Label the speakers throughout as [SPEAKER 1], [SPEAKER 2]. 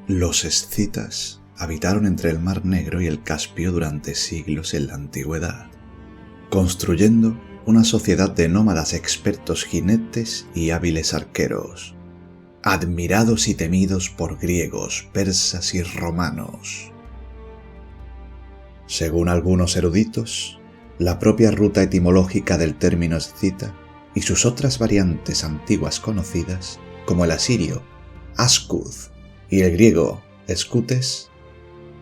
[SPEAKER 1] Los escitas habitaron entre el Mar Negro y el Caspio durante siglos en la antigüedad, construyendo una sociedad de nómadas expertos jinetes y hábiles arqueros, admirados y temidos por griegos, persas y romanos. Según algunos eruditos, la propia ruta etimológica del término escita y sus otras variantes antiguas conocidas, como el asirio ascud y el griego escutes,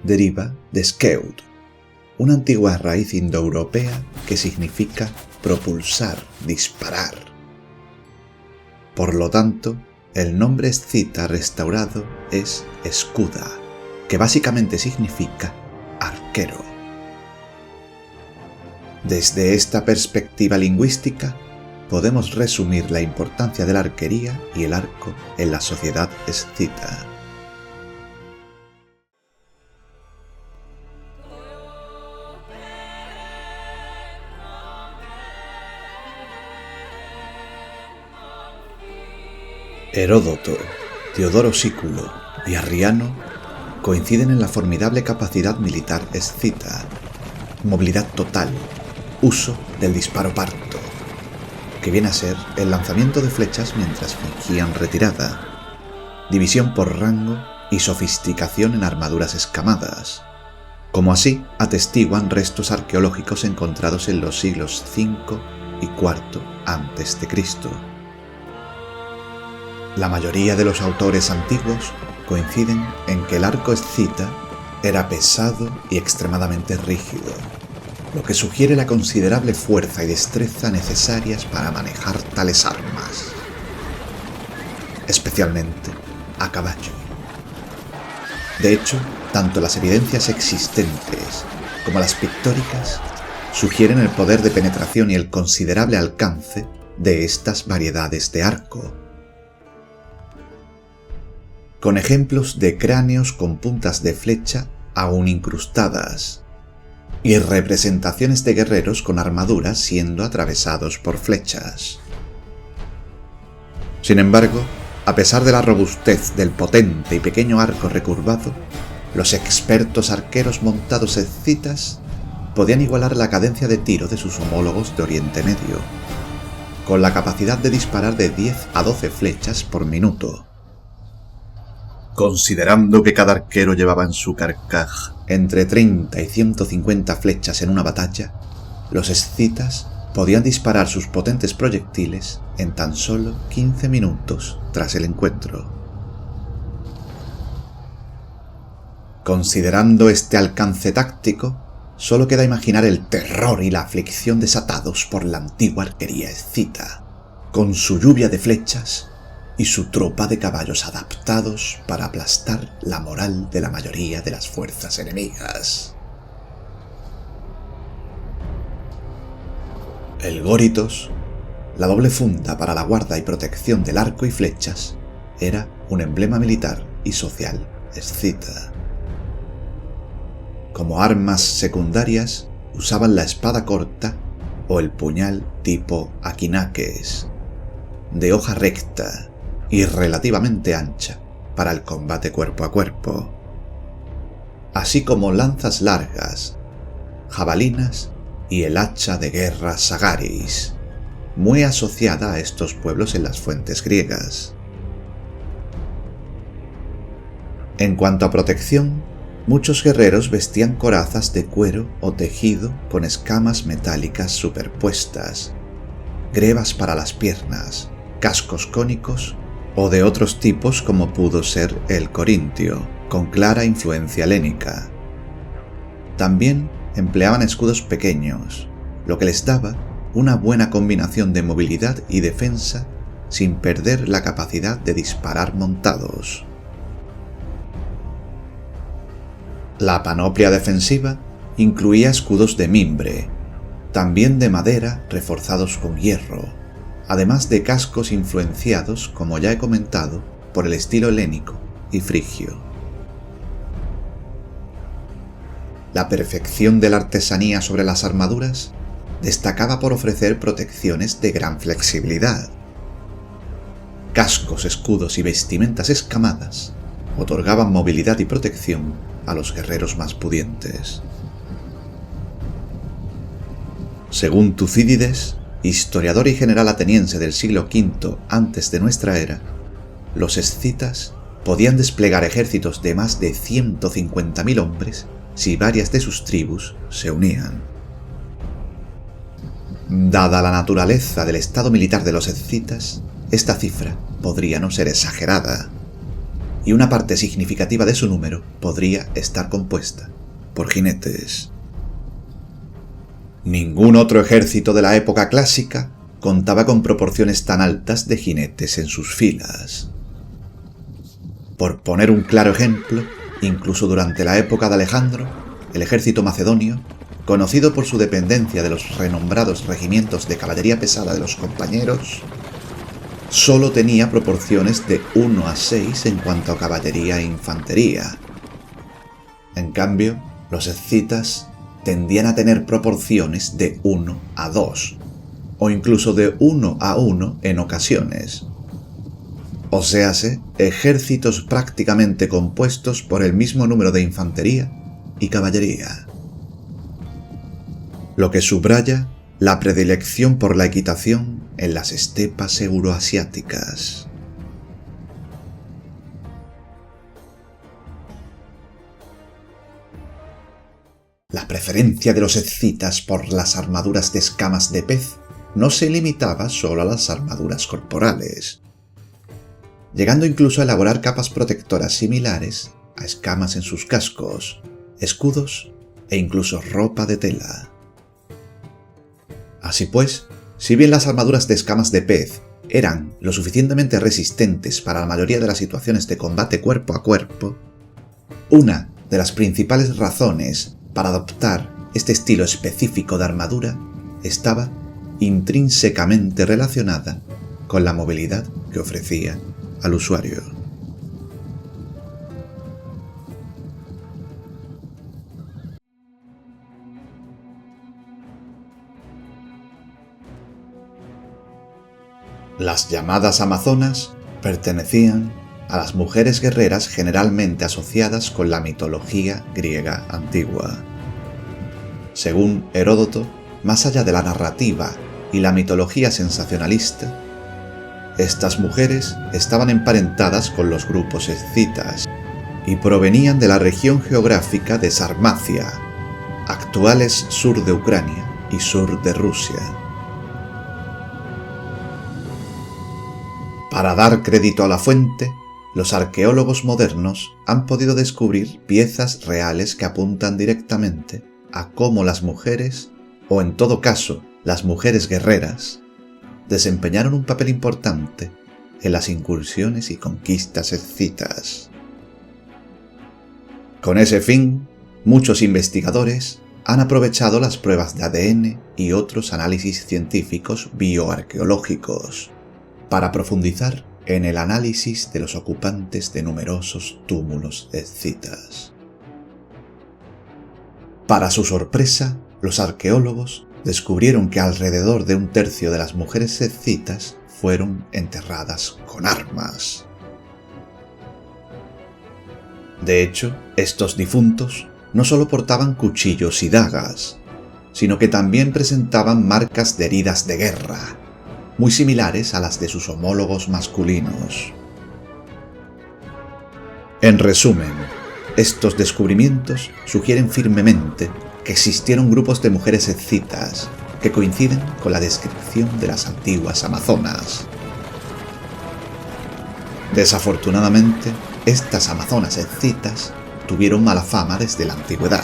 [SPEAKER 1] deriva de skeut, una antigua raíz indoeuropea que significa propulsar, disparar. Por lo tanto, el nombre escita restaurado es escuda, que básicamente significa arquero. Desde esta perspectiva lingüística, podemos resumir la importancia de la arquería y el arco en la sociedad escita. Heródoto, Teodoro Sículo y Arriano coinciden en la formidable capacidad militar escita, movilidad total, uso del disparo parto, que viene a ser el lanzamiento de flechas mientras fingían retirada, división por rango y sofisticación en armaduras escamadas, como así atestiguan restos arqueológicos encontrados en los siglos V y IV a.C. La mayoría de los autores antiguos coinciden en que el arco escita era pesado y extremadamente rígido, lo que sugiere la considerable fuerza y destreza necesarias para manejar tales armas, especialmente a caballo. De hecho, tanto las evidencias existentes como las pictóricas sugieren el poder de penetración y el considerable alcance de estas variedades de arco, con ejemplos de cráneos con puntas de flecha aún incrustadas, y representaciones de guerreros con armaduras siendo atravesados por flechas. Sin embargo, a pesar de la robustez del potente y pequeño arco recurvado, los expertos arqueros montados escitas podían igualar la cadencia de tiro de sus homólogos de Oriente Medio, con la capacidad de disparar de 10 a 12 flechas por minuto. Considerando que cada arquero llevaba en su carcaj entre 30 y 150 flechas en una batalla, los escitas podían disparar sus potentes proyectiles en tan solo 15 minutos tras el encuentro. Considerando este alcance táctico, solo queda imaginar el terror y la aflicción desatados por la antigua arquería escita, con su lluvia de flechas y su tropa de caballos adaptados para aplastar la moral de la mayoría de las fuerzas enemigas. El góritos, la doble funda para la guarda y protección del arco y flechas, era un emblema militar y social escita. Como armas secundarias usaban la espada corta o el puñal tipo aquinaques, de hoja recta y relativamente ancha para el combate cuerpo a cuerpo, así como lanzas largas, jabalinas y el hacha de guerra sagaris, muy asociada a estos pueblos en las fuentes griegas. En cuanto a protección, muchos guerreros vestían corazas de cuero o tejido con escamas metálicas superpuestas, grebas para las piernas, cascos cónicos o de otros tipos como pudo ser el corintio, con clara influencia helénica. También empleaban escudos pequeños, lo que les daba una buena combinación de movilidad y defensa sin perder la capacidad de disparar montados. La panoplia defensiva incluía escudos de mimbre, también de madera reforzados con hierro, además de cascos influenciados, como ya he comentado, por el estilo helénico y frigio. La perfección de la artesanía sobre las armaduras destacaba por ofrecer protecciones de gran flexibilidad. Cascos, escudos y vestimentas escamadas otorgaban movilidad y protección a los guerreros más pudientes. Según Tucídides, historiador y general ateniense del siglo V antes de nuestra era, los escitas podían desplegar ejércitos de más de 150.000 hombres si varias de sus tribus se unían. Dada la naturaleza del estado militar de los escitas, esta cifra podría no ser exagerada, y una parte significativa de su número podría estar compuesta por jinetes. Ningún otro ejército de la época clásica contaba con proporciones tan altas de jinetes en sus filas. Por poner un claro ejemplo, incluso durante la época de Alejandro, el ejército macedonio, conocido por su dependencia de los renombrados regimientos de caballería pesada de los compañeros, solo tenía proporciones de 1 a 6 en cuanto a caballería e infantería. En cambio, los escitas tendían a tener proporciones de 1 a 2, o incluso de 1 a 1 en ocasiones. O séase, ejércitos prácticamente compuestos por el mismo número de infantería y caballería. Lo que subraya la predilección por la equitación en las estepas euroasiáticas. La preferencia de los escitas por las armaduras de escamas de pez no se limitaba solo a las armaduras corporales, llegando incluso a elaborar capas protectoras similares a escamas en sus cascos, escudos e incluso ropa de tela. Así pues, si bien las armaduras de escamas de pez eran lo suficientemente resistentes para la mayoría de las situaciones de combate cuerpo a cuerpo, una de las principales razones para adoptar este estilo específico de armadura estaba intrínsecamente relacionada con la movilidad que ofrecía al usuario. Las llamadas amazonas pertenecían a las mujeres guerreras generalmente asociadas con la mitología griega antigua. Según Heródoto, más allá de la narrativa y la mitología sensacionalista, estas mujeres estaban emparentadas con los grupos escitas y provenían de la región geográfica de Sarmacia, actuales sur de Ucrania y sur de Rusia. Para dar crédito a la fuente, los arqueólogos modernos han podido descubrir piezas reales que apuntan directamente a cómo las mujeres, o en todo caso las mujeres guerreras, desempeñaron un papel importante en las incursiones y conquistas escitas. Con ese fin, muchos investigadores han aprovechado las pruebas de ADN y otros análisis científicos bioarqueológicos para profundizar en el análisis de los ocupantes de numerosos túmulos escitas. Para su sorpresa, los arqueólogos descubrieron que alrededor de 1/3 de las mujeres escitas fueron enterradas con armas. De hecho, estos difuntos no solo portaban cuchillos y dagas, sino que también presentaban marcas de heridas de guerra, muy similares a las de sus homólogos masculinos. En resumen, estos descubrimientos sugieren firmemente que existieron grupos de mujeres escitas que coinciden con la descripción de las antiguas amazonas. Desafortunadamente, estas amazonas escitas tuvieron mala fama desde la antigüedad,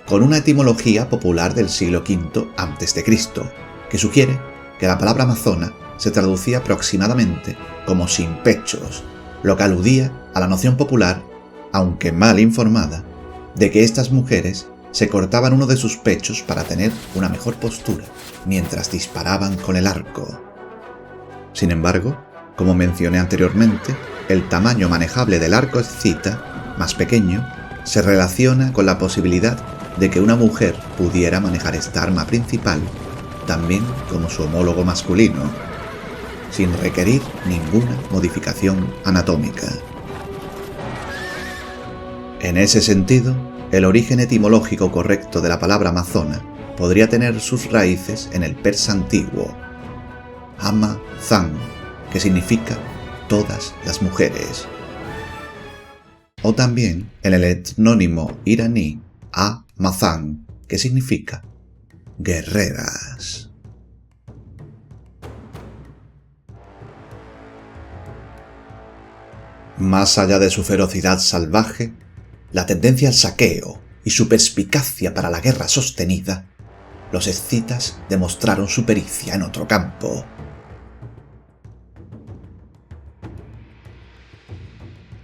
[SPEAKER 1] con una etimología popular del siglo V a.C., que sugiere que la palabra amazona se traducía aproximadamente como sin pechos, lo que aludía a la noción popular, aunque mal informada, de que estas mujeres se cortaban uno de sus pechos para tener una mejor postura mientras disparaban con el arco. Sin embargo, como mencioné anteriormente, el tamaño manejable del arco escita, más pequeño, se relaciona con la posibilidad de que una mujer pudiera manejar esta arma principal también como su homólogo masculino, sin requerir ninguna modificación anatómica. En ese sentido, el origen etimológico correcto de la palabra amazona podría tener sus raíces en el persa antiguo, Ama-Zan, que significa todas las mujeres, o también en el etnónimo iraní A-Mazan, que significa guerreras. Más allá de su ferocidad salvaje, la tendencia al saqueo y su perspicacia para la guerra sostenida, los escitas demostraron su pericia en otro campo.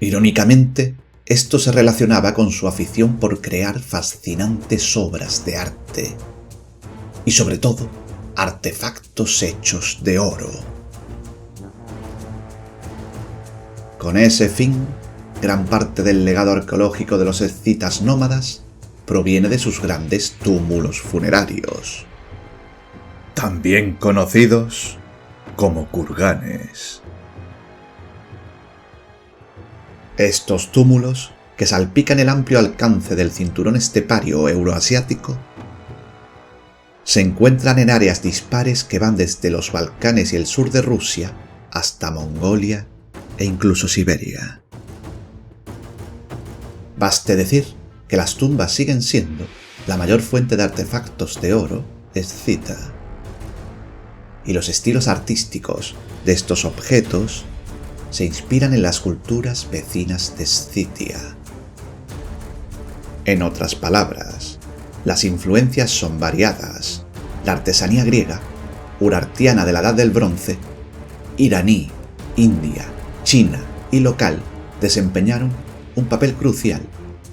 [SPEAKER 1] Irónicamente, esto se relacionaba con su afición por crear fascinantes obras de arte, y sobre todo, artefactos hechos de oro. Con ese fin, gran parte del legado arqueológico de los escitas nómadas proviene de sus grandes túmulos funerarios, también conocidos como kurganes. Estos túmulos, que salpican el amplio alcance del cinturón estepario euroasiático, se encuentran en áreas dispares que van desde los Balcanes y el sur de Rusia hasta Mongolia e incluso Siberia. Baste decir que las tumbas siguen siendo la mayor fuente de artefactos de oro escita, y los estilos artísticos de estos objetos se inspiran en las culturas vecinas de Escitia. En otras palabras, las influencias son variadas. La artesanía griega, urartiana de la Edad del Bronce, iraní, india, china y local desempeñaron un papel crucial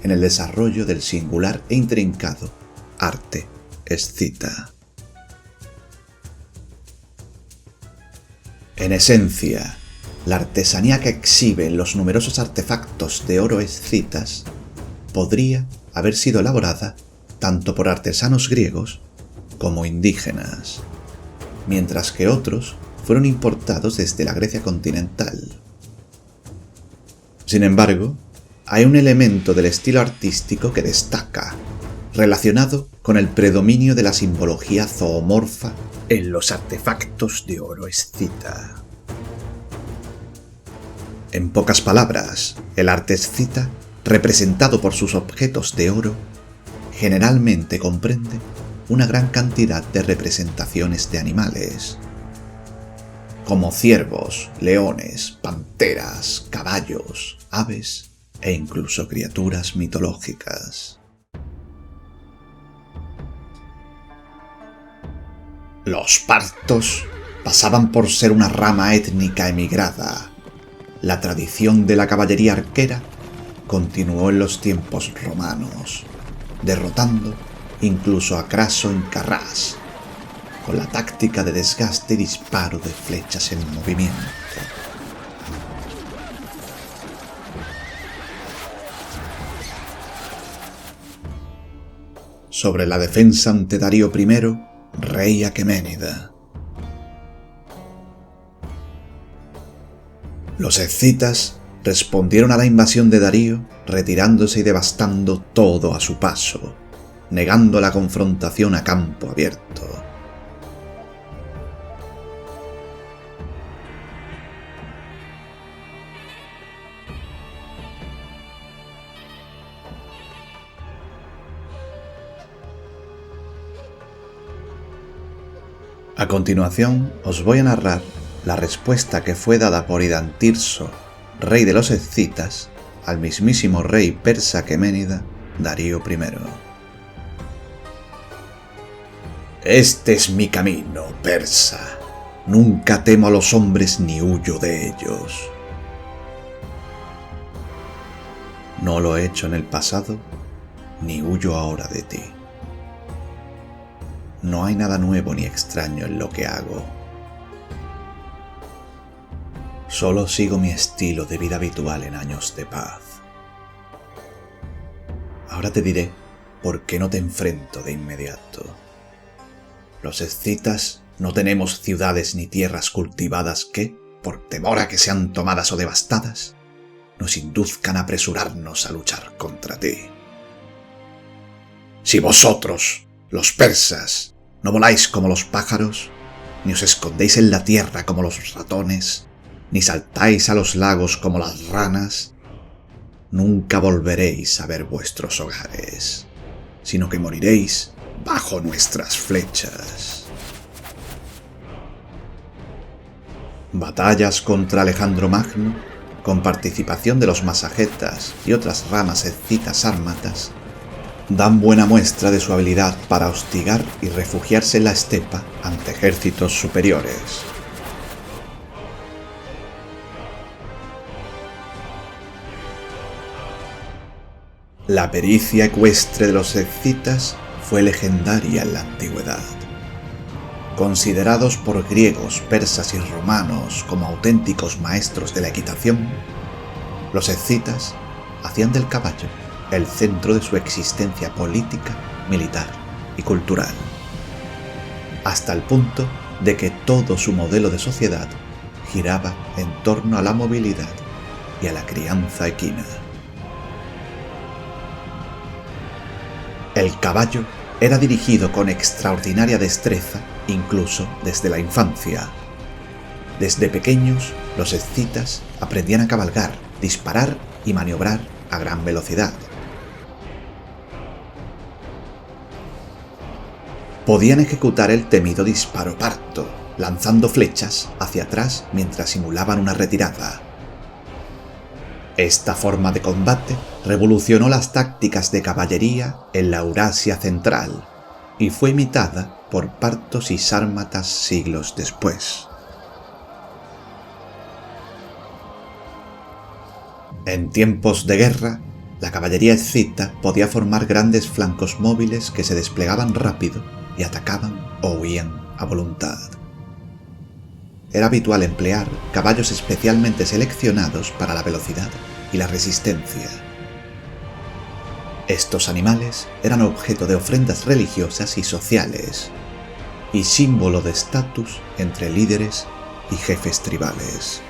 [SPEAKER 1] en el desarrollo del singular e intrincado arte escita. En esencia, la artesanía que exhiben los numerosos artefactos de oro escitas podría haber sido elaborada tanto por artesanos griegos como indígenas, mientras que otros fueron importados desde la Grecia continental. Sin embargo, hay un elemento del estilo artístico que destaca, relacionado con el predominio de la simbología zoomorfa en los artefactos de oro escita. En pocas palabras, el arte escita, representado por sus objetos de oro, generalmente comprende una gran cantidad de representaciones de animales, como ciervos, leones, panteras, caballos, aves e incluso criaturas mitológicas. Los partos pasaban por ser una rama étnica emigrada. La tradición de la caballería arquera continuó en los tiempos romanos, derrotando incluso a Craso en Carrás, con la táctica de desgaste y disparo de flechas en movimiento. Sobre la defensa ante Darío I, rey aqueménida. Los escitas respondieron a la invasión de Darío retirándose y devastando todo a su paso, negando la confrontación a campo abierto. A continuación os voy a narrar la respuesta que fue dada por Hidantirso, rey de los escitas, al mismísimo rey persa aqueménida Darío I. Este es mi camino, persa. Nunca temo a los hombres ni huyo de ellos. No lo he hecho en el pasado, ni huyo ahora de ti. No hay nada nuevo ni extraño en lo que hago. Solo sigo mi estilo de vida habitual en años de paz. Ahora te diré por qué no te enfrento de inmediato. Los escitas no tenemos ciudades ni tierras cultivadas que, por temor a que sean tomadas o devastadas, nos induzcan a apresurarnos a luchar contra ti. Si vosotros, los persas, no voláis como los pájaros, ni os escondéis en la tierra como los ratones, ni saltáis a los lagos como las ranas, nunca volveréis a ver vuestros hogares, sino que moriréis bajo nuestras flechas. Batallas contra Alejandro Magno, con participación de los masagetas y otras ramas escitas sármatas, dan buena muestra de su habilidad para hostigar y refugiarse en la estepa ante ejércitos superiores. La pericia ecuestre de los escitas fue legendaria en la antigüedad. Considerados por griegos, persas y romanos como auténticos maestros de la equitación, los escitas hacían del caballo el centro de su existencia política, militar y cultural, hasta el punto de que todo su modelo de sociedad giraba en torno a la movilidad y a la crianza equina. El caballo era dirigido con extraordinaria destreza incluso desde la infancia. Desde pequeños, los escitas aprendían a cabalgar, disparar y maniobrar a gran velocidad. Podían ejecutar el temido disparo parto, lanzando flechas hacia atrás mientras simulaban una retirada. Esta forma de combate revolucionó las tácticas de caballería en la Eurasia central y fue imitada por partos y sármatas siglos después. En tiempos de guerra, la caballería escita podía formar grandes flancos móviles que se desplegaban rápido y atacaban o huían a voluntad. Era habitual emplear caballos especialmente seleccionados para la velocidad y la resistencia. Estos animales eran objeto de ofrendas religiosas y sociales, y símbolo de estatus entre líderes y jefes tribales.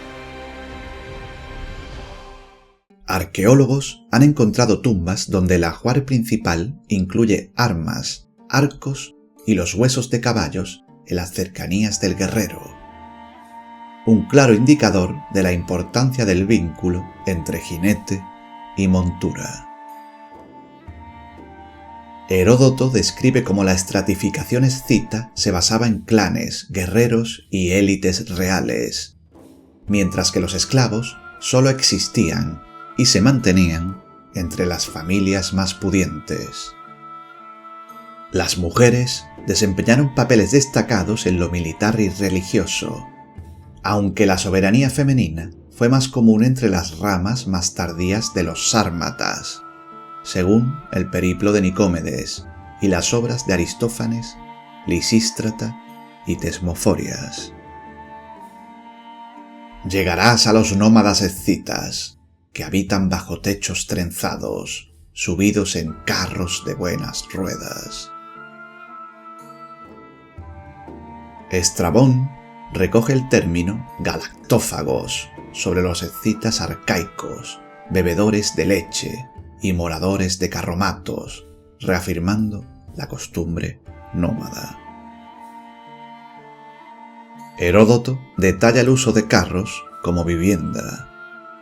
[SPEAKER 1] Arqueólogos han encontrado tumbas donde el ajuar principal incluye armas, arcos y los huesos de caballos en las cercanías del guerrero. Un claro indicador de la importancia del vínculo entre jinete y montura. Heródoto describe cómo la estratificación escita se basaba en clanes, guerreros y élites reales, mientras que los esclavos solo existían y se mantenían entre las familias más pudientes. Las mujeres desempeñaron papeles destacados en lo militar y religioso, aunque la soberanía femenina fue más común entre las ramas más tardías de los sármatas, según el Periplo de Nicómedes y las obras de Aristófanes, Lisístrata y Tesmoforias. Llegarás a los nómadas escitas, que habitan bajo techos trenzados, subidos en carros de buenas ruedas. Estrabón recoge el término galactófagos sobre los escitas arcaicos, bebedores de leche y moradores de carromatos, reafirmando la costumbre nómada. Heródoto detalla el uso de carros como vivienda.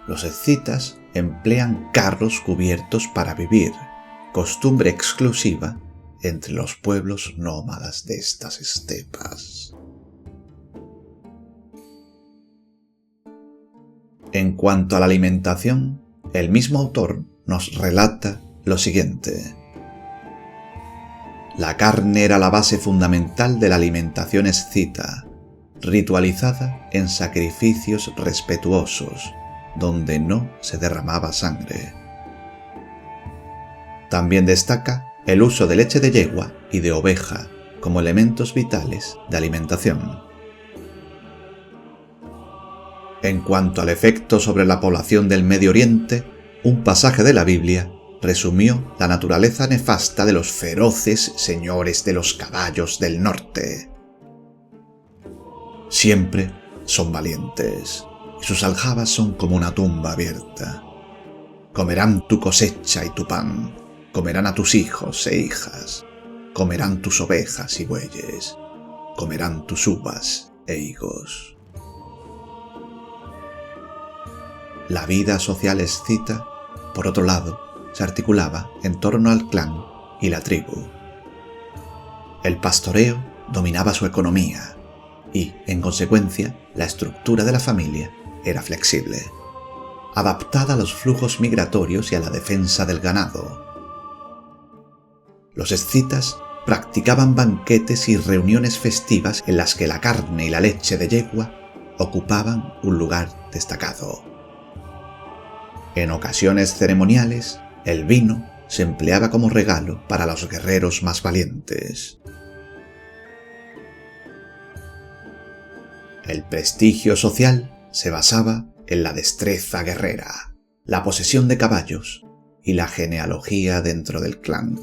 [SPEAKER 1] Los escitas emplean carros cubiertos para vivir, costumbre exclusiva entre los pueblos nómadas de estas estepas. En cuanto a la alimentación, el mismo autor nos relata lo siguiente. La carne era la base fundamental de la alimentación escita, ritualizada en sacrificios respetuosos, donde no se derramaba sangre. También destaca el uso de leche de yegua y de oveja como elementos vitales de alimentación. En cuanto al efecto sobre la población del Medio Oriente, un pasaje de la Biblia resumió la naturaleza nefasta de los feroces señores de los caballos del norte. Siempre son valientes, y sus aljabas son como una tumba abierta, Comerán tu cosecha y tu pan, comerán a tus hijos e hijas, comerán tus ovejas y bueyes, comerán tus uvas e higos. La vida social escita, por otro lado, se articulaba en torno al clan y la tribu. El pastoreo dominaba su economía y, en consecuencia, la estructura de la familia era flexible, adaptada a los flujos migratorios y a la defensa del ganado. Los escitas practicaban banquetes y reuniones festivas en las que la carne y la leche de yegua ocupaban un lugar destacado. En ocasiones ceremoniales, el vino se empleaba como regalo para los guerreros más valientes. El prestigio social se basaba en la destreza guerrera, la posesión de caballos y la genealogía dentro del clan.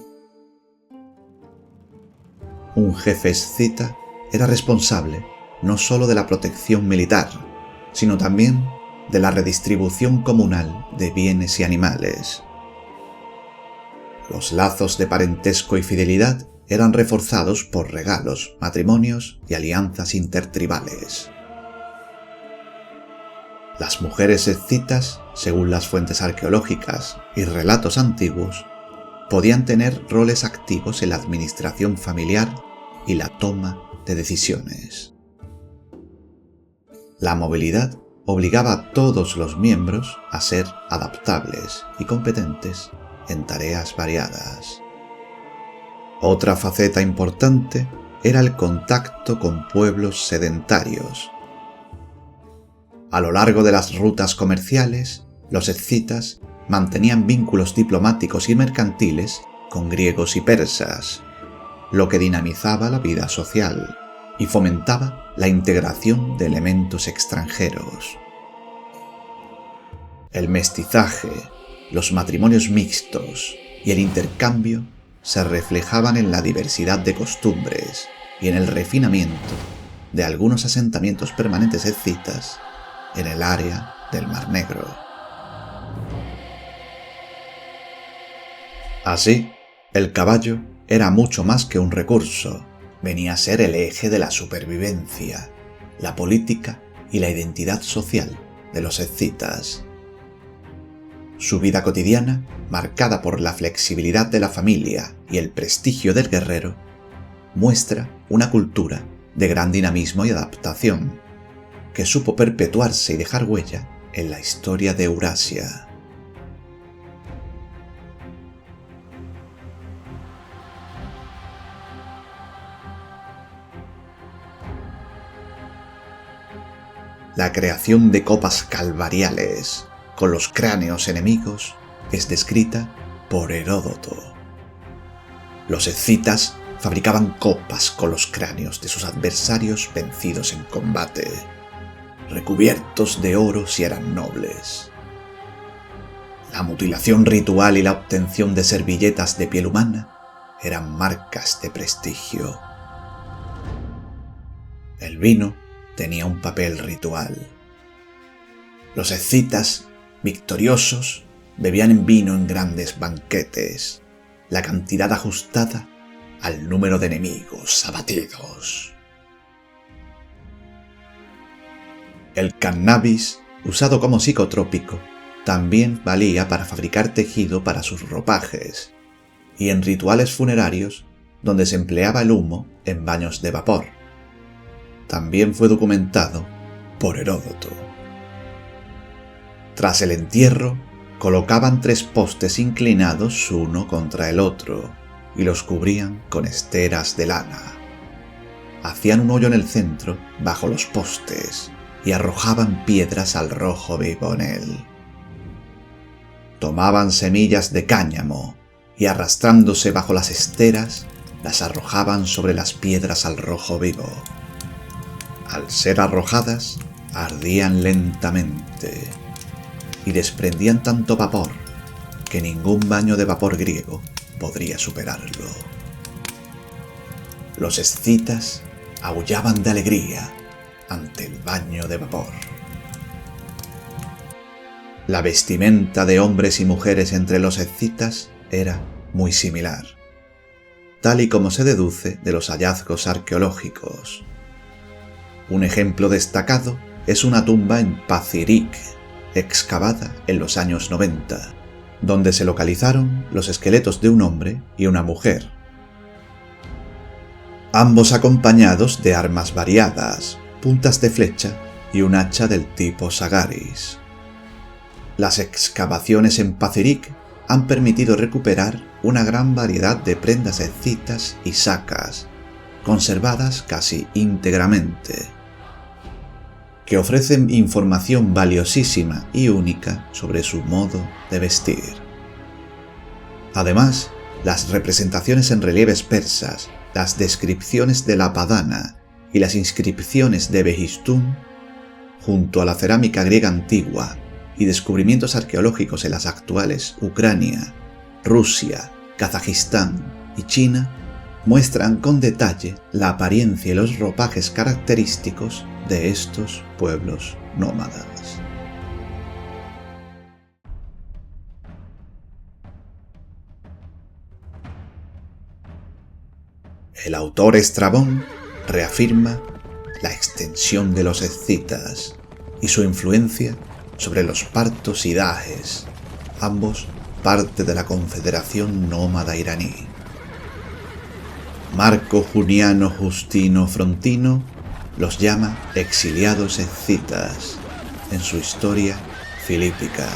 [SPEAKER 1] Un jefe escita era responsable no solo de la protección militar, sino también de la redistribución comunal de bienes y animales. Los lazos de parentesco y fidelidad eran reforzados por regalos, matrimonios y alianzas intertribales. Las mujeres escitas, según las fuentes arqueológicas y relatos antiguos, podían tener roles activos en la administración familiar y la toma de decisiones. La movilidad obligaba a todos los miembros a ser adaptables y competentes en tareas variadas. Otra faceta importante era el contacto con pueblos sedentarios. A lo largo de las rutas comerciales, los escitas mantenían vínculos diplomáticos y mercantiles con griegos y persas, lo que dinamizaba la vida social y fomentaba la integración de elementos extranjeros. El mestizaje, los matrimonios mixtos y el intercambio se reflejaban en la diversidad de costumbres y en el refinamiento de algunos asentamientos permanentes escitas en el área del Mar Negro. Así, el caballo era mucho más que un recurso, venía a ser el eje de la supervivencia, la política y la identidad social de los escitas. Su vida cotidiana, marcada por la flexibilidad de la familia y el prestigio del guerrero, muestra una cultura de gran dinamismo y adaptación, que supo perpetuarse y dejar huella en la historia de Eurasia. La creación de copas calvariales con los cráneos enemigos es descrita por Heródoto. Los escitas fabricaban copas con los cráneos de sus adversarios vencidos en combate, recubiertos de oro si eran nobles. La mutilación ritual y la obtención de servilletas de piel humana eran marcas de prestigio. El vino tenía un papel ritual. Los escitas, victoriosos, bebían en vino en grandes banquetes, la cantidad ajustada al número de enemigos abatidos. El cannabis, usado como psicotrópico, también valía para fabricar tejido para sus ropajes, y en rituales funerarios donde se empleaba el humo en baños de vapor. También fue documentado por Heródoto. Tras el entierro, colocaban 3 postes inclinados uno contra el otro y los cubrían con esteras de lana. Hacían un hoyo en el centro, bajo los postes, y arrojaban piedras al rojo vivo en él. Tomaban semillas de cáñamo y arrastrándose bajo las esteras, las arrojaban sobre las piedras al rojo vivo. Al ser arrojadas, ardían lentamente y desprendían tanto vapor que ningún baño de vapor griego podría superarlo. Los escitas aullaban de alegría ante el baño de vapor. La vestimenta de hombres y mujeres entre los escitas era muy similar, tal y como se deduce de los hallazgos arqueológicos. Un ejemplo destacado es una tumba en Pacirik, excavada en los años 90, donde se localizaron los esqueletos de un hombre y una mujer, ambos acompañados de armas variadas, puntas de flecha y un hacha del tipo Sagaris. Las excavaciones en Pacirik han permitido recuperar una gran variedad de prendas escitas y sacas, conservadas casi íntegramente, que ofrecen información valiosísima y única sobre su modo de vestir. Además, las representaciones en relieves persas, las descripciones de la Padana y las inscripciones de Behistún, junto a la cerámica griega antigua y descubrimientos arqueológicos en las actuales Ucrania, Rusia, Kazajistán y China, muestran con detalle la apariencia y los ropajes característicos de estos pueblos nómadas. El autor Estrabón reafirma la extensión de los escitas y su influencia sobre los partos y dajes, ambos parte de la Confederación Nómada iraní. Marco Juniano Justino Frontino los llama exiliados escitas en su historia filípica.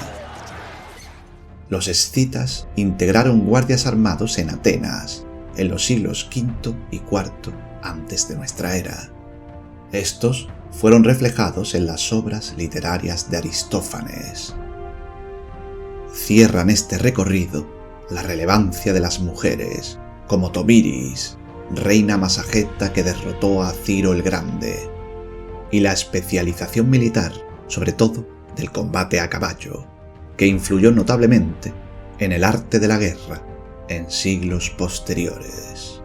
[SPEAKER 1] Los escitas integraron guardias armados en Atenas en los siglos V y IV antes de nuestra era. Estos fueron reflejados en las obras literarias de Aristófanes. Cierran este recorrido la relevancia de las mujeres, como Tomiris, reina masageta que derrotó a Ciro el Grande, y la especialización militar, sobre todo del combate a caballo, que influyó notablemente en el arte de la guerra en siglos posteriores.